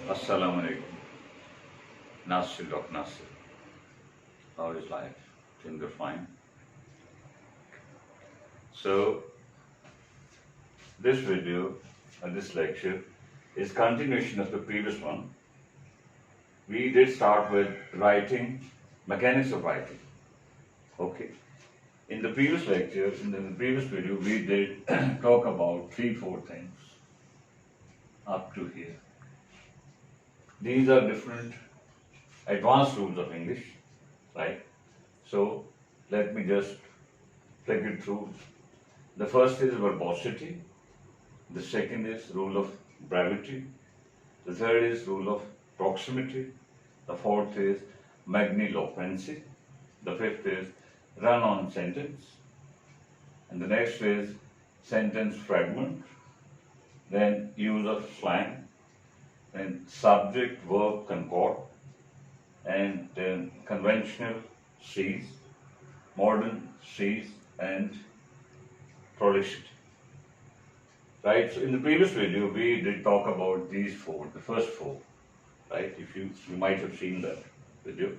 Assalamu alaikum. Nasir, Dr. Nasir. How is life? Things are fine. So, this video and this lecture is continuation of the previous one. We did start with writing, mechanics of writing. Okay. In the previous lecture, in the previous video, we did talk about 3-4 things up to here. These are different advanced rules of English, right? So let me just take it through. The first is verbosity. The second is rule of brevity. The third is rule of proximity. The fourth is magniloquency. The fifth is run-on sentence. And the next is sentence fragment. Then use of slang. Then subject-verb concord. And then conventional C's, modern C's, and prolixity. Right, so in the previous video we did talk about these four, the first four, right? If you might have seen that video.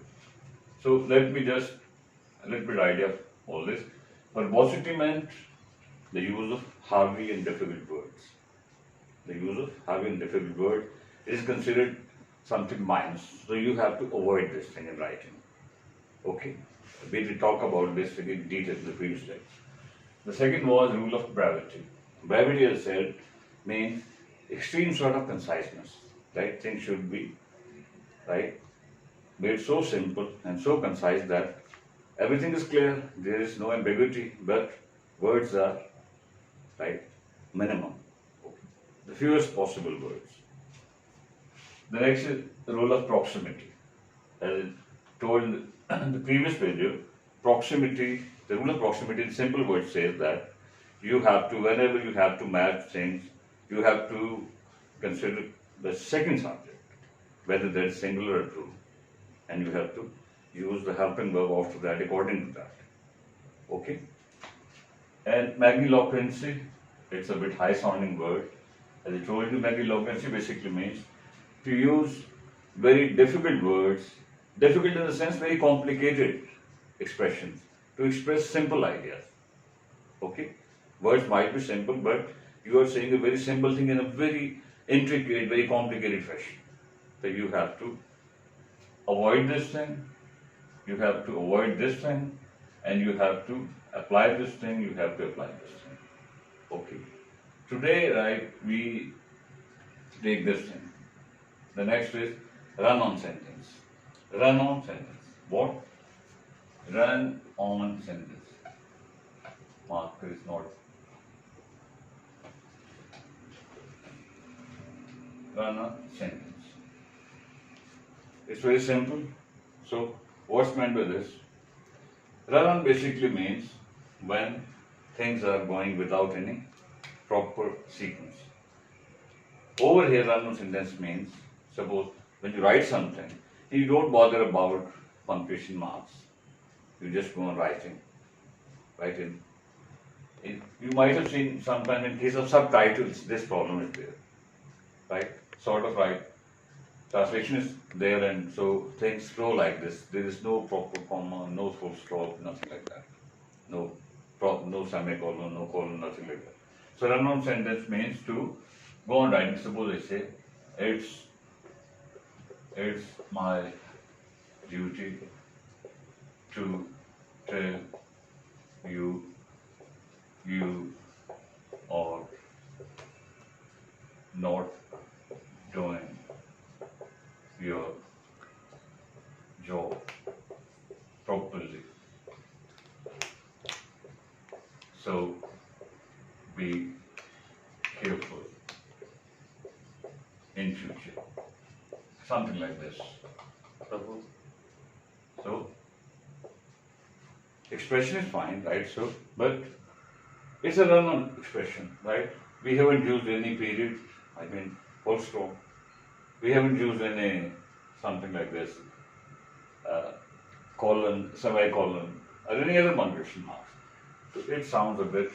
So let me just a little bit idea of all this. Verbosity meant the use of heavy and difficult words. The use of heavy and difficult words is considered something minus. So you have to avoid this thing in writing. Okay? We did talk about this in detail in the previous lecture. The second was rule of brevity. Brevity, as I said, means extreme sort of conciseness. Right? Things should be made so simple and so concise that everything is clear, there is no ambiguity, but words are minimum. Okay. The fewest possible words. The next is the rule of proximity. As I told in the previous video, proximity, the rule of proximity in simple words says that you have to, whenever you have to match things, you have to consider the second subject, whether that is singular or true, and you have to use the helping verb after that according to that. Okay? And magniloquency, it's a bit high sounding word. As I told you, magniloquency basically means to use very difficult words, difficult in the sense very complicated expressions, to express simple ideas. Okay? Words might be simple, but you are saying a very simple thing in a very intricate, very complicated fashion. So you have to avoid this thing, you have to avoid this thing, and you have to apply this thing, you have to apply this thing. Okay? Today, we take this thing. The next is run-on sentence. Run-on sentence. What? Run-on sentence. Marker is not. Run-on sentence. It's very simple. So, what's meant by this? Run-on basically means when things are going without any proper sequence. Over here, run-on sentence means, suppose when you write something, you don't bother about punctuation marks. You just go on writing. You might have seen sometimes in case of subtitles, this problem is there. Right? Sort of right. Translation is there, and so things flow like this. There is no proper comma, no full stop, nothing like that. No semicolon, no colon, nothing like that. So run-on sentence means to go on writing. Suppose I say, it's my duty to tell you are not doing your job properly. So be careful in future. Something like this. So expression is fine, right? So, but it's a run-on expression, right? We haven't used any period, full stop. We haven't used any something like this, colon, semicolon, or any other punctuation marks. So it sounds a bit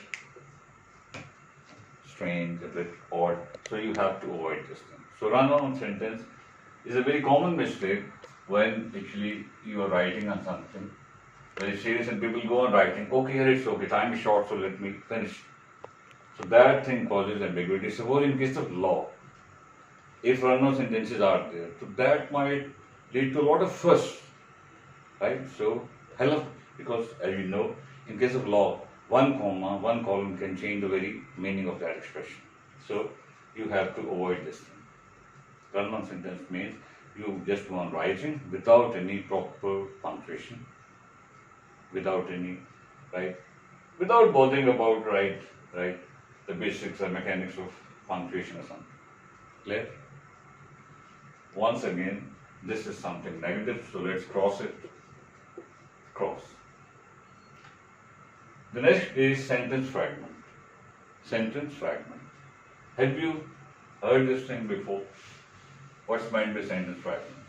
strange, a bit odd. So you have to avoid this thing. So run-on sentence is a very common mistake when actually you are writing on something very serious and people go on writing, okay, here it's okay, time is short, so let me finish. So that thing causes ambiguity. Suppose in case of law, if run-on sentences are there, so that might lead to a lot of fuss, right? So, hello, because as you know, in case of law, one comma, one column can change the very meaning of that expression. So, you have to avoid this thing. Run-on sentence means you just go on writing without any proper punctuation, without any, right, without bothering about, right, the basics or mechanics of punctuation or something. Clear? Once again, this is something negative, so let's cross it. Cross. The next is sentence fragment. Sentence fragment. Have you heard this thing before? What's meant by sentence fragment?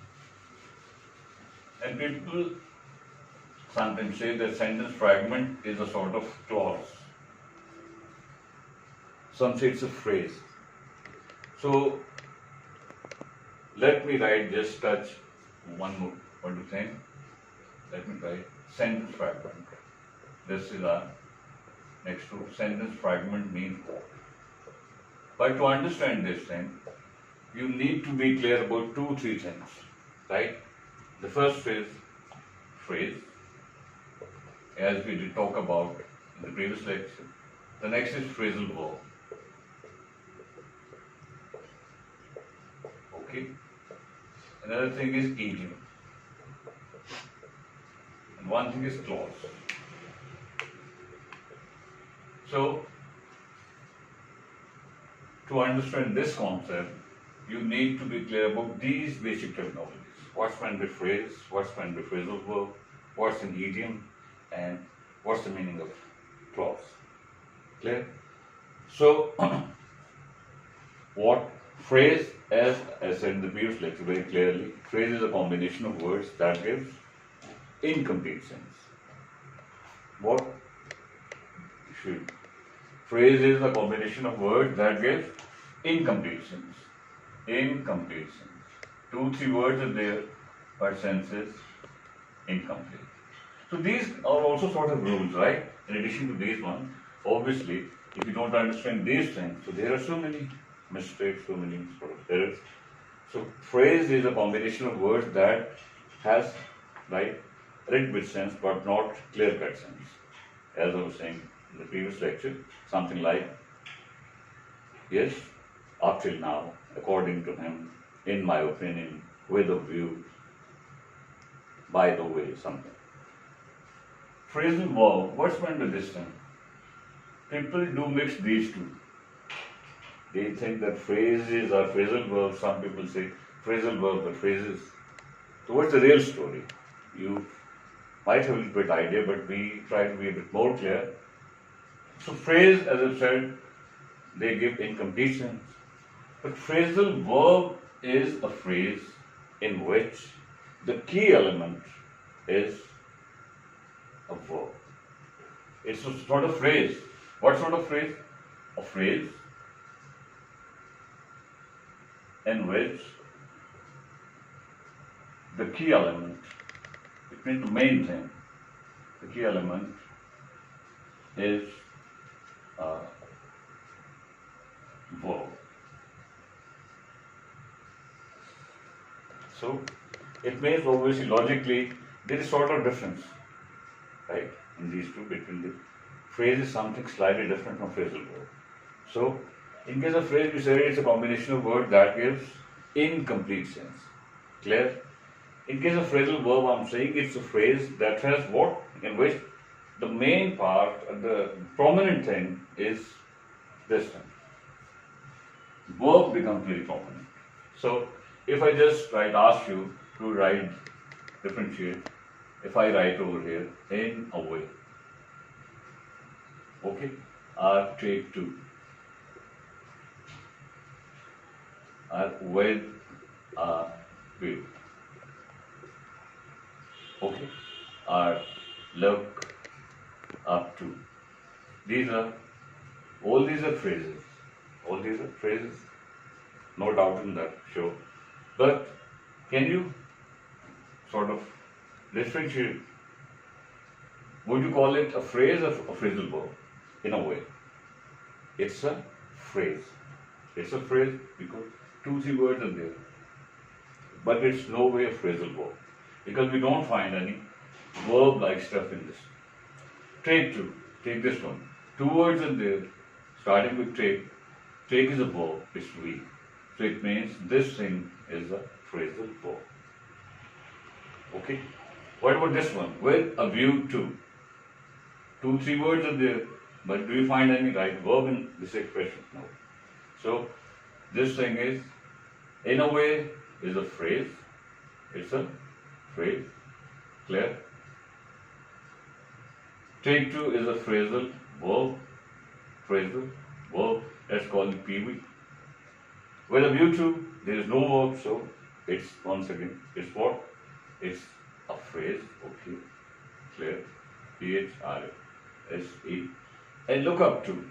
And people sometimes say that sentence fragment is a sort of clause. Some say it's a phrase. So let me write, just touch one more thing. Let me try sentence fragment. This is our next to sentence fragment means what? But to understand this thing, you need to be clear about 2-3 things, right? The first is phrase, as we did talk about in the previous lecture. The next is phrasal verb. Okay. Another thing is idiom. And one thing is clause. So, to understand this concept, you need to be clear about these basic terminologies. What's meant by phrase, what's meant by phrasal verb, what's an idiom, and what's the meaning of clause. Clear? So, what phrase, as I said in the previous lecture very clearly, phrase is a combination of words that gives incomplete sense. What should? Phrase is a combination of words that gives incomplete sense. Incomplete sense. 2-3 words are there, but sense is incomplete. So these are also sort of rules, right? In addition to these ones, obviously, if you don't understand these things, so there are so many mistakes, so many sort of errors. So phrase is a combination of words that has, right, read with sense but not clear-cut sense. As I was saying in the previous lecture, something like, yes, up till now, according to him, in my opinion, with a view, by the way, something. Phrasal verb, what's meant by this thing? People do mix these two. They think that phrases are phrasal verbs. Some people say phrasal verbs are phrases. So what's the real story? You might have a little bit idea, but we try to be a bit more clear. So phrase, as I said, they give incomplete sense. But phrasal verb is a phrase in which the key element is a verb. It's a sort of phrase. What sort of phrase? A phrase in which the key element, it means the main thing, the key element is a verb. So it means obviously logically there is sort of difference, right, in these two between the phrase is something slightly different from phrasal verb. So in case of phrase, we say it's a combination of words that gives incomplete sense. Clear? In case of phrasal verb, I'm saying it's a phrase that has what? In which the main part, the prominent thing is this thing. Verb becomes very prominent. So if I just ask you to write, differentiate, if I write over here, in a way, okay, or take two, or with a view, okay, or look up to. All these are phrases. All these are phrases, no doubt in that, sure. But Can you sort of differentiate? Would you call it a phrase or a phrasal verb? In a way, it's a phrase. It's a phrase because two, three words are there. But it's no way a phrasal verb because we don't find any verb-like stuff in this. Take this one. Two words are there, starting with take. Take is a verb, it's we. So it means this thing is a phrasal verb. Okay? What about this one? With a view to. Two, three words are there, but do you find any right verb in this expression? No. So this thing is, in a way, is a phrase. It's a phrase. Clear? Take to is a phrasal verb. Phrasal verb. Let's call it PV. With a view to, there is no verb, so it's once again, it's what? It's a phrase. Okay. Clear? PHRSE. And look up to.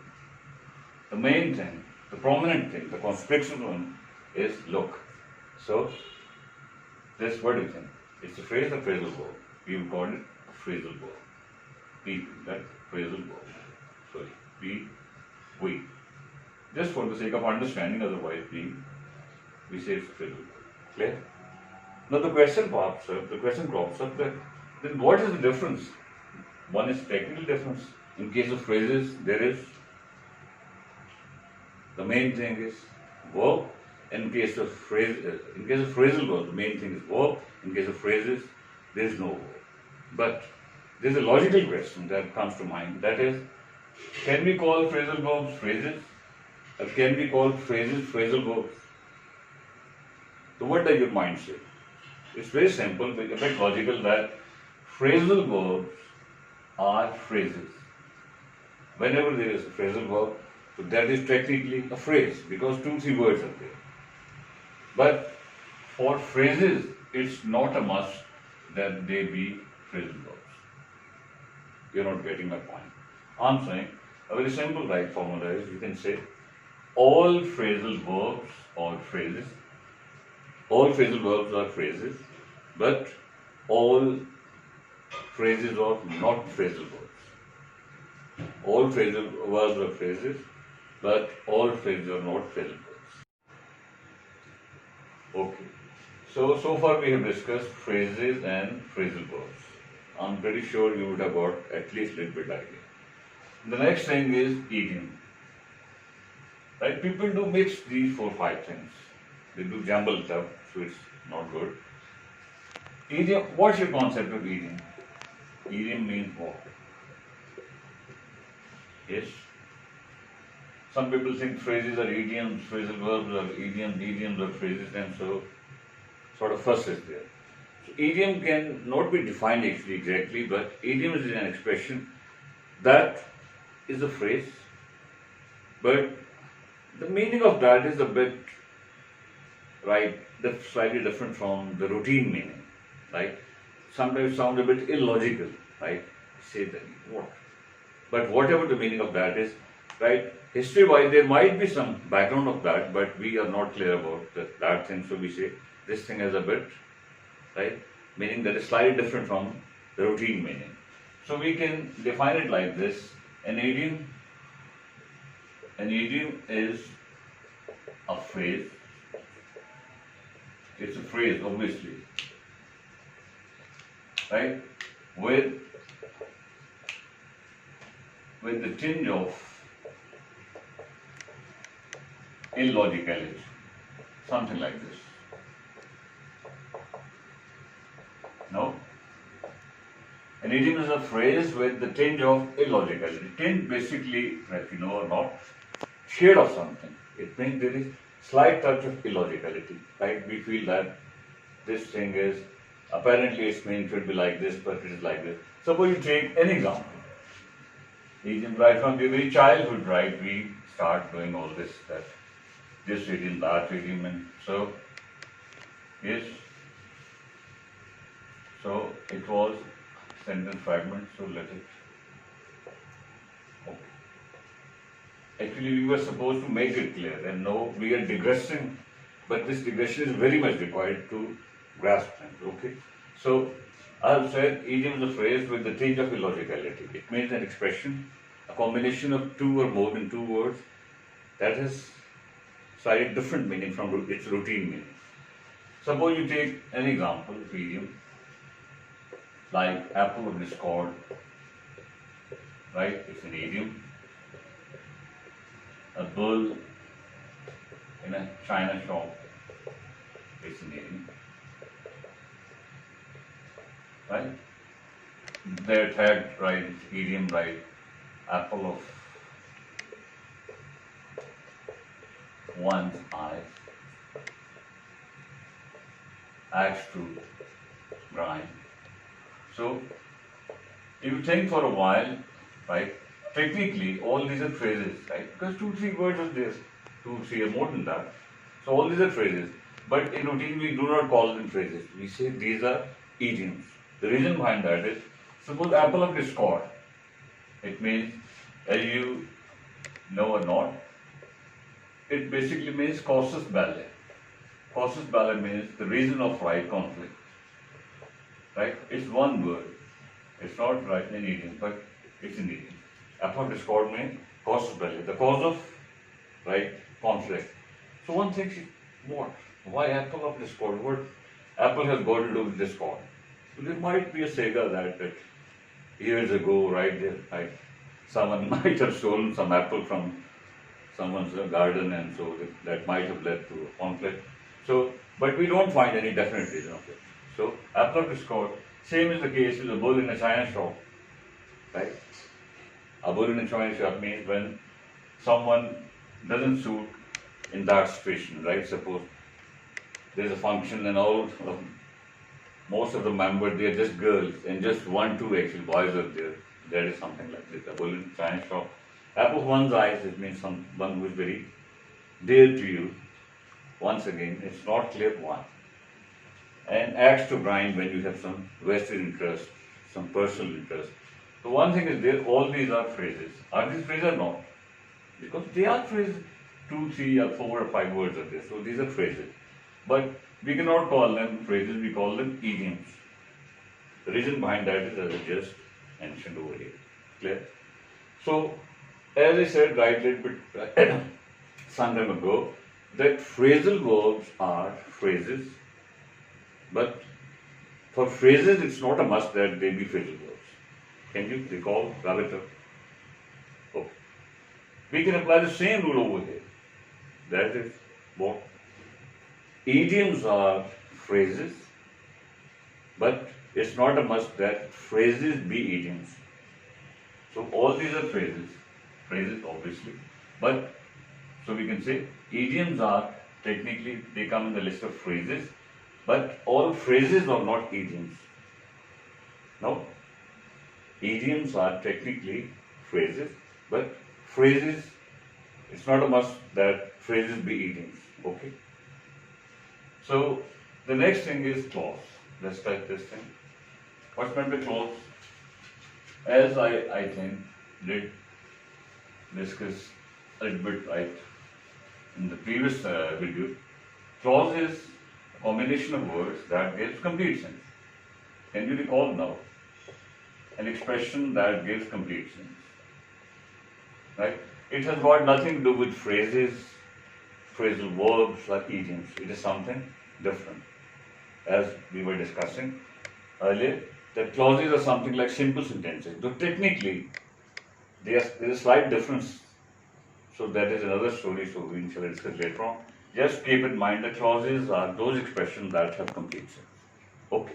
The main thing, the prominent thing, the conspicuous one is look. So, this, what do you think? It's a phrase or phrasal verb? We would call it a phrasal verb. P, that phrasal verb. Sorry, P, we. Just for the sake of understanding, otherwise we say it's a phrasal verb. Clear? Now the question crops up that then what is the difference? One is technical difference. In case of phrases, there is the main thing is verb. In case of phrasal verb, the main thing is verb. In case of phrases, there is no verb. But there is a logical question that comes to mind. That is, can we call phrasal verbs phrases? Or can we call phrases phrasal verbs? So what does your mind say? It's very simple, but a bit logical that phrasal verbs are phrases. Whenever there is a phrasal verb, so that is technically a phrase because two, three words are there. But for phrases, it's not a must that they be phrasal verbs. You're not getting my point. I'm saying a very simple right formula is you can say all phrasal verbs or phrases, all phrasal verbs are phrases, but all phrases are not phrasal verbs. All phrasal verbs are phrases, but all phrases are not phrasal verbs. Okay. So far we have discussed phrases and phrasal verbs. I'm pretty sure you would have got at least a little bit idea. The next thing is idiom. Right? People do mix these 4-5 things. They do jumble stuff, so it's not good. Idiom, what's your concept of idiom? Idiom means what? Yes? Some people think phrases are idioms, phrasal verbs are idioms are phrases, and so sort of fuss is there. So idiom can not be defined actually exactly, but idiom is an expression that is a phrase, but the meaning of that is a bit, right, that's slightly different from the routine meaning, right? Sometimes sound a bit illogical, right? Say that, what? But whatever the meaning of that is, right, history-wise there might be some background of that, but we are not clear about that thing, so we say this thing has a bit, right, meaning that is slightly different from the routine meaning. So we can define it like this. An idiom is a phrase. It's a phrase, obviously, right? With the tinge of illogicality, something like this. No? An idiom is a phrase with the tinge of illogicality. Tinge basically, if you know or not, shade of something. It means there is slight touch of illogicality, right? We feel that this thing is, apparently its meaning should be like this, but it is like this. Suppose you take an example. Idiom, right from the very childhood, right, we start doing all this stuff. This idiom, that idiom, and so, yes. So it was sentence fragment, so let it. Okay. Actually, we were supposed to make it clear, and no, we are digressing, but this digression is very much required to grasp things. Okay. So I've said idiom is a phrase with the tinge of illogicality. It means an expression, a combination of two or more than two words that has slightly different meaning from its routine meaning. Suppose you take an example of idiom like apple of discord, right? It's an idiom. A bull in a china shop, it's an idiom, right? Their tag, right? It's idiom, right? Apple of one's eyes, axe to grind. So, if you think for a while, right? Technically, all these are phrases, right? Because 2, 3 words are there, 2, 3 or more than that. So all these are phrases. But in routine, we do not call them phrases. We say these are idioms. The reason behind that is, suppose apple of discord. It means, as you know or not, it basically means casus belli. Casus belli means the reason of right conflict. Right? It's one word. It's not right an idiom, but it's an idiom. Apple of discord means casus belli, the cause of right conflict. So one thinks, what? Why apple of discord? What apple has got to do with discord? So there might be a saga that years ago, right there, right, someone might have stolen some apple from someone's garden, and so that might have led to a conflict. So, but we don't find any definite reason of it. So, apple of discord. Same is the case with a bull in a china shop, right? A bull in a china shop means when someone doesn't suit in that situation, right? Suppose there's a function and most of the members, they are just girls, and just 1, 2 actually boys are there. That is something like this. A bull in a china shop. Apple of one's eyes, it means someone who is very dear to you. Once again, it's not clear why. And axe to grind when you have some vested interest, some personal interest. So one thing is there, all these are phrases. Are these phrases or not? Because they are phrases. 2, 3 or 4 or 5 words are there. So these are phrases. But we cannot call them phrases, we call them idioms. The reason behind that is, as I just mentioned over here. Clear? So, as I said right a little bit some time ago, that phrasal verbs are phrases, but for phrases it's not a must that they be phrasal verbs. Can you recall Graviter? Okay. We can apply the same rule over here. That is what? Idioms are phrases, but it's not a must that phrases be idioms. So all these are phrases obviously, but so we can say idioms are technically, they come in the list of phrases, but all phrases are not idioms. No, idioms are technically phrases, but phrases, it's not a must that phrases be idioms. Okay. So the next thing is clause. Let's start this thing. What's meant by clause? As I think did discuss a little bit right in the previous video, clause is a combination of words that gives complete sense. Can you recall now? An expression that gives complete sense. Right? It has got nothing to do with phrases, phrasal verbs or idioms. It is something different. As we were discussing earlier, that clauses are something like simple sentences. Though technically, there is a slight difference. So that is another story, so we shall discuss later on. Just keep in mind that clauses are those expressions that have complete sense. Okay.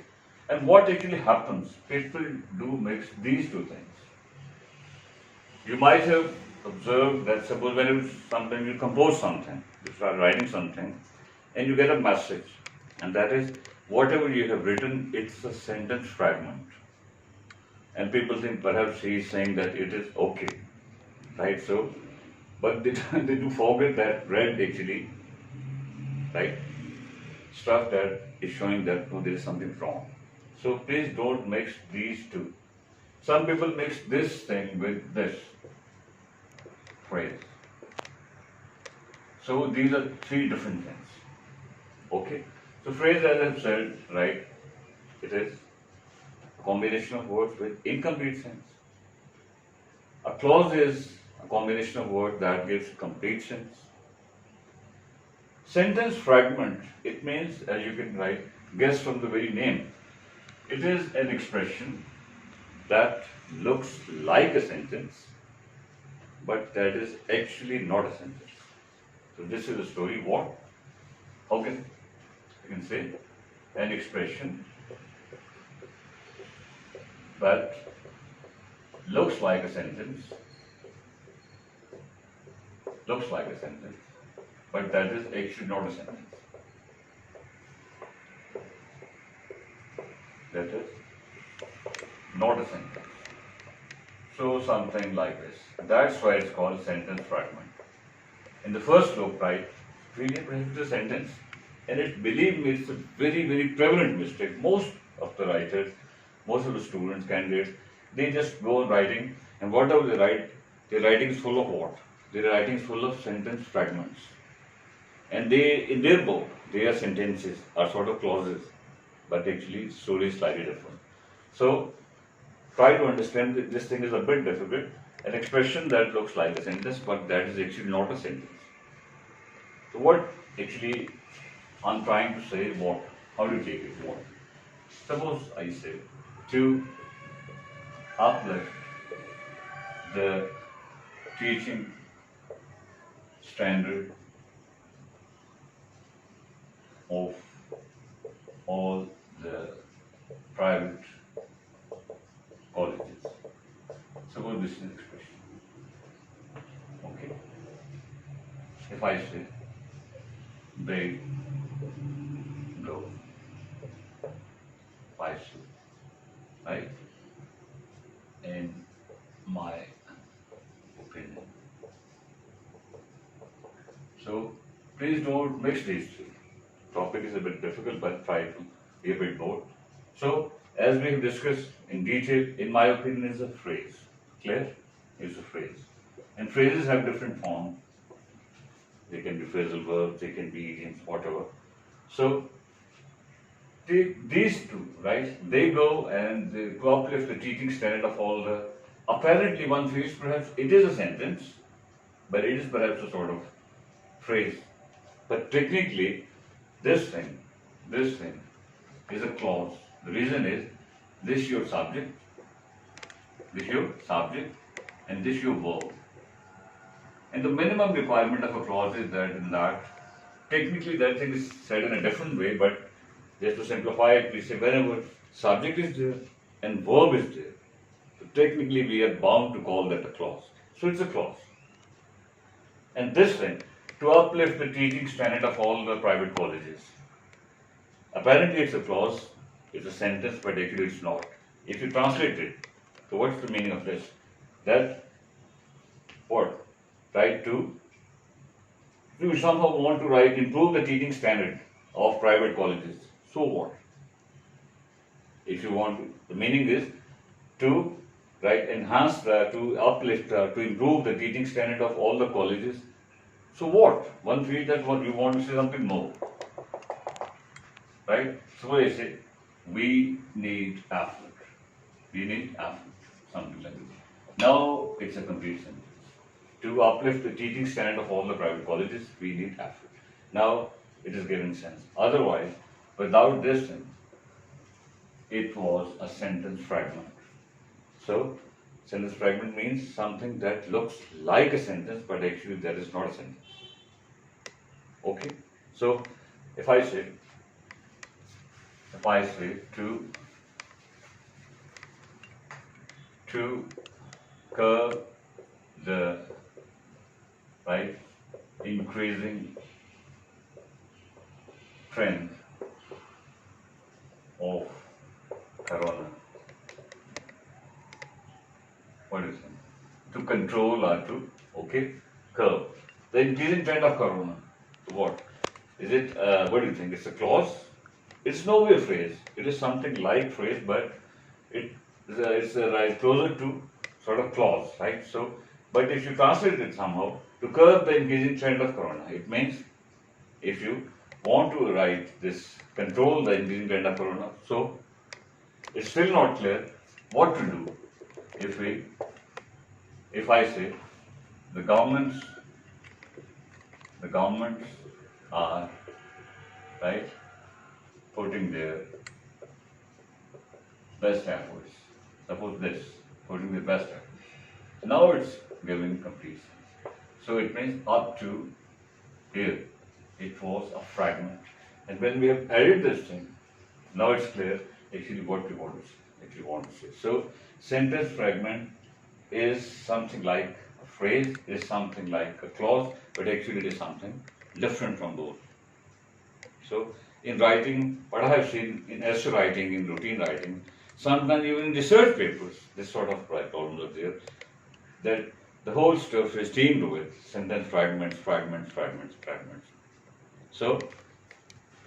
And what actually happens? People do mix these two things. You might have observed that suppose sometimes you compose something, you start writing something, and you get a message, and that is whatever you have written, it's a sentence fragment. And people think perhaps he is saying that it is okay, right? So, but they do forget that red actually, right? Stuff that is showing that no, there is something wrong. So please don't mix these two. Some people mix this thing with this phrase. So these are three different things. Okay? So phrase, as I've said, right, it is a combination of words with incomplete sense. A clause is a combination of words that gives complete sense. Sentence fragment, it means, as you can write, guess from the very name, it is an expression that looks like a sentence, but that is actually not a sentence. So this is a story. What? How can you can say an expression that looks like a sentence, but that is actually not a sentence. That is not a sentence. So something like this. That's why it's called sentence fragment. In the first look, right, we have a sentence, and believe me, it's a very, very prevalent mistake. Most of the writers, most of the students, candidates, they just go on writing, and whatever they write, their writing is full of what? Their writing is full of sentence fragments. And they, in their book, their sentences are sort of clauses, but actually the story is slightly different. So try to understand that this thing is a bit difficult. An expression that looks like a sentence, but that is actually not a sentence. So what actually I'm trying to say, what? How do you take it? What? Suppose I say to uplift the teaching standard of all the private colleges. Suppose this is an expression. Okay. If I say they go, if I say, right? In my opinion. So please don't mix these two. Topic is a bit difficult, but try to be a bit bold. So, as we have discussed in detail, in my opinion, is a phrase. Clear? Is a phrase. And phrases have different forms. They can be phrasal verbs, they can be idioms, whatever. So, these two, right? They go and they uplift the teaching standard of all the. Apparently, one feels perhaps it is a sentence, but it is perhaps a sort of phrase. But technically, this thing is a clause. The reason is this your subject, and this your verb. And the minimum requirement of a clause is that technically that thing is said in a different way, but just to simplify it, we say whenever subject is there and verb is there, so technically we are bound to call that a clause. So it's a clause. And this thing, to uplift the teaching standard of all the private colleges. Apparently it's a clause, it's a sentence, but actually it's not. If you translate it, so what's the meaning of this? That what? Right to you somehow want to write, improve the teaching standard of private colleges. So what? If you want to, the meaning is to enhance to uplift, to improve the teaching standard of all the colleges. So what? One feels that what you want to say something more. Right? So I say, we need effort. We need effort. Something like this. Now it's a complete sentence. To uplift the teaching standard of all the private colleges, we need effort. Now it is given sense. Otherwise, without this thing, it was a sentence fragment. So, sentence fragment means something that looks like a sentence, but actually that is not a sentence. Okay? So, if I say to curb the increasing trend of corona. What is it? To control or to curb the increasing trend of corona. So what? Is it? What do you think? It's a clause. It's no way a phrase. It is something like phrase, but it's closer to sort of clause, right? So, but if you translate it somehow, to curb the increasing trend of corona, it means if you want to write this control the increasing trend of corona. So it's still not clear what to do if I say the governments are right putting their best efforts. Suppose this, putting the best efforts. Now it's giving complete sense. So it means up to here it was a fragment. And when we have added this thing, now it's clear actually what we want to say. So sentence fragment is something like a phrase, is something like a clause, but actually it is something different from those. So in writing, what I have seen in essay writing, in routine writing, sometimes even in research papers, this sort of problems are there, that the whole stuff is teamed with sentence fragments, fragments, fragments, fragments. So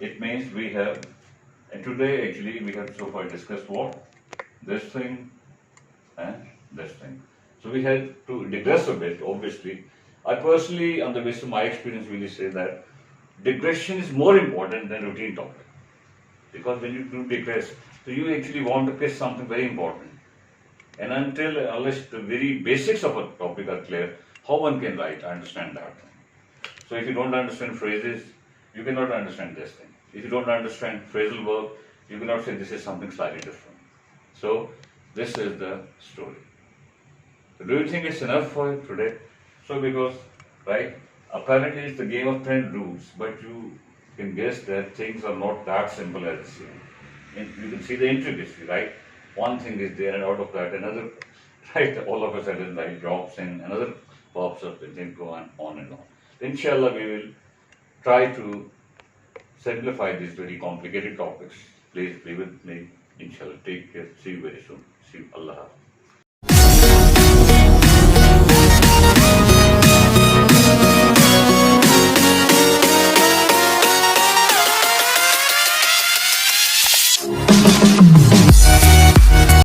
it means we have, and today actually we have so far discussed what? This thing and this thing. So we had to digress a bit, obviously. I personally, on the basis of my experience, really say that digression is more important than routine topic. Because when you do digress, so you actually want to catch something very important. And unless the very basics of a topic are clear, how one can write, I understand that. So if you don't understand phrases, you cannot understand this thing. If you don't understand phrasal verb, you cannot say this is something slightly different. So this is the story. So do you think it's enough for today? So because, right, apparently it's the game of 10 rules, but you can guess that things are not that simple as it seems. And you can see the intricacy, right? One thing is there and out of that another, right, all of a sudden, right, drops in, another pops up and then go on and on. Inshallah, we will try to simplify these very complicated topics. Please be with me. Inshallah, take care. See you very soon. See you. Allah Hafiz.